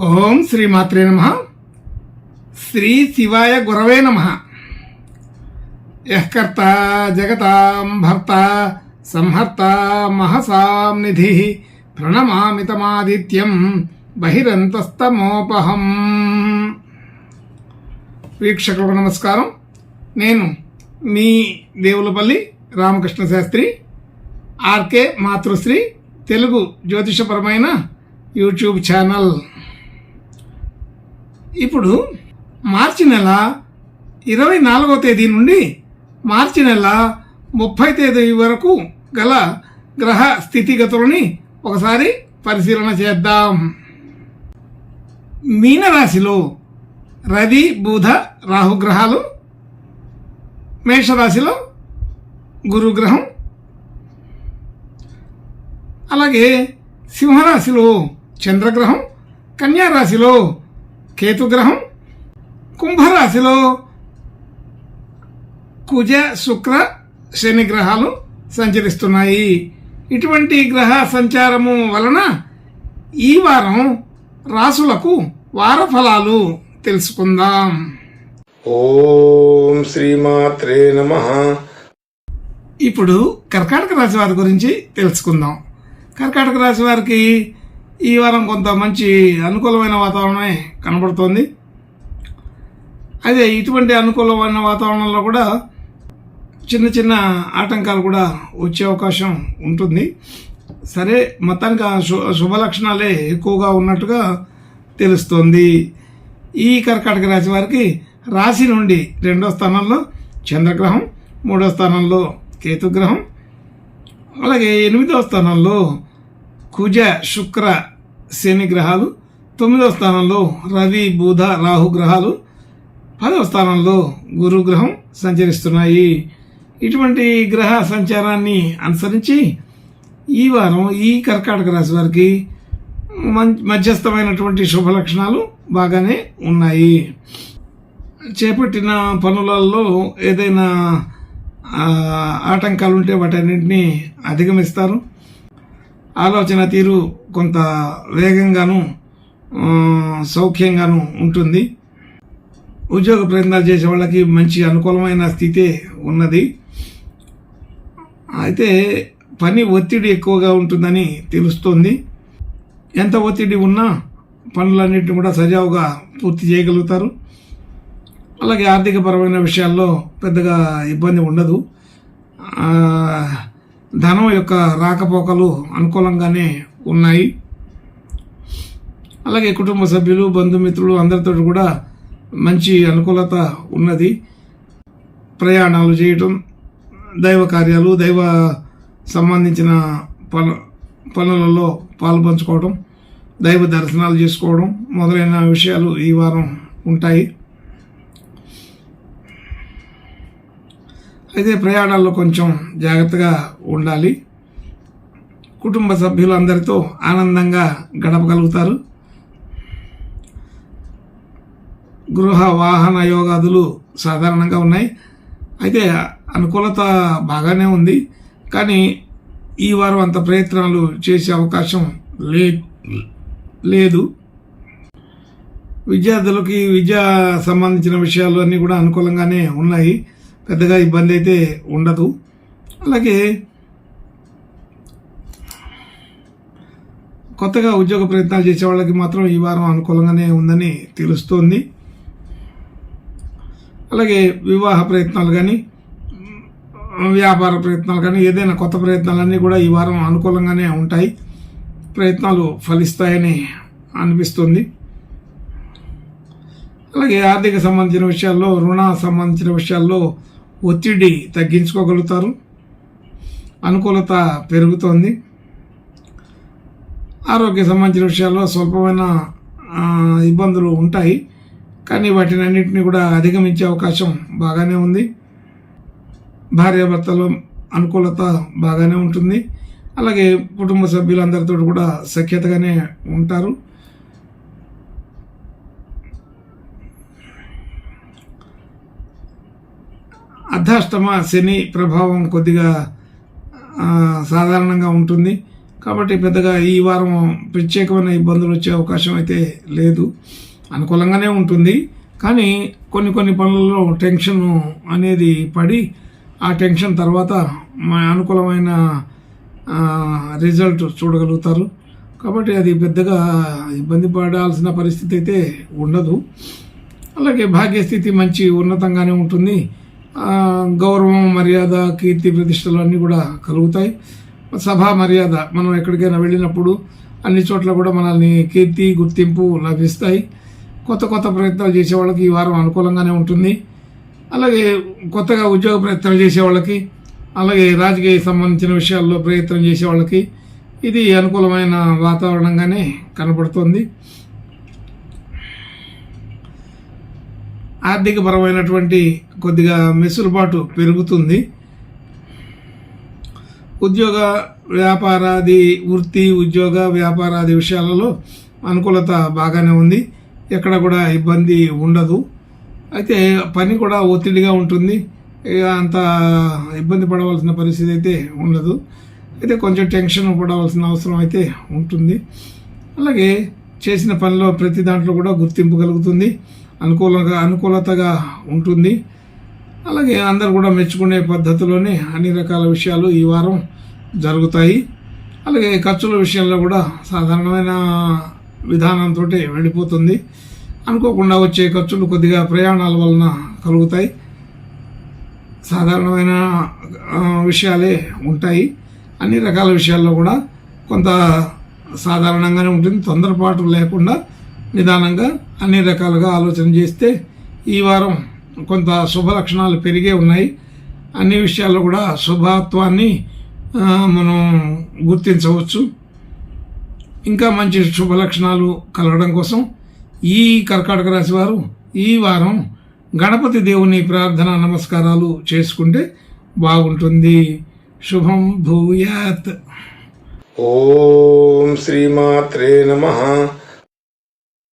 ఓం శ్రీమాత్రే నమః. శ్రీ శివాయ గురవే నమః. యః కర్త జగతాం భర్త సంహర్త మహసాం నిధి ప్రణమామి తమాదిత్యం బహిరంతస్తమోపహం. వీక్షకులకు నమస్కారం. నేను మీ దేవులపల్లి రామకృష్ణ శాస్త్రి. ఆర్కే మాతృశ్రీ తెలుగు జ్యోతిషపరమైన యూట్యూబ్ ఛానల్. ఇప్పుడు మార్చి నెల 24వ తేదీ నుండి మార్చి నెల 30వ తేదీ వరకు గల గ్రహ స్థితిగతులని ఒకసారి పరిశీలన చేద్దాం. మీనరాశిలో రవి బుధ రాహుగ్రహాలు, మేషరాశిలో గురుగ్రహం, అలాగే సింహరాశిలో చంద్రగ్రహం, కన్యారాశిలో కేతుగ్రహం, కుంభరాశిలో కుజ శుక్ర శని గ్రహాలు సంచరిస్తున్నాయి. ఇటువంటి గ్రహ సంచారము వలన ఈ వారం రాసులకు వార ఫలాలు తెలుసుకుందాం. ఓం శ్రీమాత్రే నమః. ఇప్పుడు కర్కాటక రాశి వారి గురించి తెలుసుకుందాం. కర్కాటక రాశి వారికి ఈ వారం కొంత మంచి అనుకూలమైన వాతావరణమే కనబడుతోంది. అదే ఇటువంటి అనుకూలమైన వాతావరణంలో కూడా చిన్న చిన్న ఆటంకాలు కూడా వచ్చే అవకాశం ఉంటుంది. సరే, మొత్తానికి శుభ లక్షణాలే ఎక్కువగా ఉన్నట్టుగా తెలుస్తోంది. ఈ కర్కాటక రాశి వారికి రాశి నుండి 2వ స్థానంలో చంద్రగ్రహం, 3వ స్థానంలో కేతుగ్రహం, అలాగే 8వ స్థానంలో కుజ శుక్ర శని గ్రహాలు, 9వ స్థానంలో రవి బుధ రాహు గ్రహాలు, 10వ స్థానంలో గురుగ్రహం సంచరిస్తున్నాయి. ఇటువంటి గ్రహ సంచారాన్ని అనుసరించి ఈ వారం ఈ కర్కాటక రాశి వారికి మధ్యస్థమైనటువంటి శుభ లక్షణాలు బాగానే ఉన్నాయి. చేపట్టిన పనులలో ఏదైనా ఆటంకాలు ఉంటే వాటన్నింటినీ అధిగమిస్తారు. ఆలోచన తీరు కొంత వేగంగాను సౌఖ్యంగాను ఉంటుంది. ఉద్యోగ ప్రయత్నాలు చేసే వాళ్ళకి మంచి అనుకూలమైన స్థితే ఉన్నది. అయితే పని ఒత్తిడి ఎక్కువగా ఉంటుందని తెలుస్తోంది. ఎంత ఒత్తిడి ఉన్నా పనులన్నింటినీ కూడా సజావుగా పూర్తి చేయగలుగుతారు. అలాగే ఆర్థికపరమైన విషయాల్లో పెద్దగా ఇబ్బంది ఉండదు. ధనం యొక్క రాకపోకలు అనుకూలంగానే ఉన్నాయి. అలాగే కుటుంబ సభ్యులు బంధుమిత్రులు అందరితో కూడా మంచి అనుకూలత ఉన్నది. ప్రయాణాలు చేయటం, దైవ కార్యాలు, దైవ సంబంధించిన పనులలో పాల్పంచుకోవడం, దైవ దర్శనాలు చేసుకోవడం మొదలైన విషయాలు ఈ వారం ఉంటాయి. అయితే ప్రయాణాల్లో కొంచెం జాగ్రత్తగా ఉండాలి. కుటుంబ సభ్యులు అందరితో ఆనందంగా గడపగలుగుతారు. గృహ వాహన యోగాదులు సాధారణంగా ఉన్నాయి. అయితే అనుకూలత బాగానే ఉంది. కానీ ఈ వారం అంత ప్రయత్నాలు చేసే అవకాశం లేదు. విద్యార్థులకి విద్యా సంబంధించిన విషయాలు అన్నీ కూడా అనుకూలంగానే ఉన్నాయి. పెద్దగా ఇబ్బంది అయితే ఉండదు. అలాగే కొత్తగా ఉద్యోగ ప్రయత్నాలు చేసే వాళ్ళకి మాత్రం ఈ వారం అనుకూలంగానే ఉందని తెలుస్తోంది. అలాగే వివాహ ప్రయత్నాలు కానీ, వ్యాపార ప్రయత్నాలు కానీ, ఏదైనా కొత్త ప్రయత్నాలన్నీ కూడా ఈ వారం అనుకూలంగానే ఉంటాయి. ప్రయత్నాలు ఫలిస్తాయని అనిపిస్తుంది. అలాగే ఆర్థిక సంబంధించిన విషయాల్లో, రుణ సంబంధించిన విషయాల్లో ఒత్తిడి తగ్గించుకోగలుగుతారు. అనుకూలత పెరుగుతోంది. ఆరోగ్య సంబంధించిన విషయాల్లో స్వల్పమైన ఇబ్బందులు ఉంటాయి. కానీ వాటిని అన్నింటినీ కూడా అధిగమించే అవకాశం బాగానే ఉంది. భార్యాభర్తల అనుకూలత బాగానే ఉంటుంది. అలాగే కుటుంబ సభ్యులందరితో కూడా సఖ్యతగానే ఉంటారు. అర్ధాష్టమ శని ప్రభావం కొద్దిగా సాధారణంగా ఉంటుంది. కాబట్టి పెద్దగా ఈ వారం ప్రత్యేకమైన ఇబ్బందులు వచ్చే అవకాశం అయితే లేదు, అనుకూలంగానే ఉంటుంది. కానీ కొన్ని పనులలో టెన్షన్ అనేది పడి ఆ టెన్షన్ తర్వాత అనుకూలమైన రిజల్ట్ చూడగలుగుతారు. కాబట్టి అది పెద్దగా ఇబ్బంది పడాల్సిన పరిస్థితి అయితే ఉండదు. అలాగే భాగ్యస్థితి మంచి ఉన్నతంగానే ఉంటుంది. గౌరవం, మర్యాద, కీర్తి, ప్రతిష్టలు అన్నీ కూడా కలుగుతాయి. సభా మర్యాద, మనం ఎక్కడికైనా వెళ్ళినప్పుడు అన్ని చోట్ల కూడా మనల్ని కీర్తి, గుర్తింపు లభిస్తాయి. కొత్త ప్రయత్నాలు చేసే వాళ్ళకి ఈ వారం అనుకూలంగానే ఉంటుంది. అలాగే కొత్తగా ఉద్యోగ ప్రయత్నాలు చేసే వాళ్ళకి, అలాగే రాజకీయ సంబంధించిన విషయాల్లో ప్రయత్నం చేసే వాళ్ళకి ఇది అనుకూలమైన వాతావరణంగానే కనబడుతోంది. ఆర్థికపరమైనటువంటి కొద్దిగా మెసులుబాటు పెరుగుతుంది. ఉద్యోగ వ్యాపారాది, వృత్తి ఉద్యోగ వ్యాపారాది విషయాలలో అనుకూలత బాగానే ఉంది, ఎక్కడ కూడా ఇబ్బంది ఉండదు. అయితే పని కూడా ఒత్తిడిగా ఉంటుంది, అంత ఇబ్బంది పడవలసిన పరిస్థితి అయితే ఉండదు. అయితే కొంచెం టెన్షన్ పడవలసిన అవసరం అయితే ఉంటుంది. అలాగే చేసిన పనిలో ప్రతి దాంట్లో కూడా గుర్తింపు కలుగుతుంది, అనుకూలతగా ఉంటుంది. అలాగే అందరు కూడా మెచ్చుకునే పద్ధతిలోనే అన్ని రకాల విషయాలు ఈ వారం జరుగుతాయి. అలాగే ఖర్చుల విషయంలో కూడా సాధారణమైన విధానంతో వెళ్ళిపోతుంది. అనుకోకుండా వచ్చే ఖర్చులు కొద్దిగా ప్రయాణాల వలన కలుగుతాయి. సాధారణమైన విషయాలే ఉంటాయి. అన్ని రకాల విషయాల్లో కూడా కొంత సాధారణంగానే ఉంటుంది. తొందరపాటు లేకుండా నిదానంగా అన్ని రకాలుగా ఆలోచన చేస్తే ఈ వారం కొంత శుభ లక్షణాలు పెరిగే ఉన్నాయి. అన్ని విషయాల్లో కూడా శుభత్వాన్ని మనం గుర్తించవచ్చు. ఇంకా మంచి శుభ లక్షణాలు కలగడం కోసం ఈ కర్కాటక రాశి వారు ఈ వారం గణపతి దేవుని ప్రార్థన నమస్కారాలు చేసుకుంటే బాగుంటుంది. శుభం భూయాత్. ఓం శ్రీమాత్రే నమః.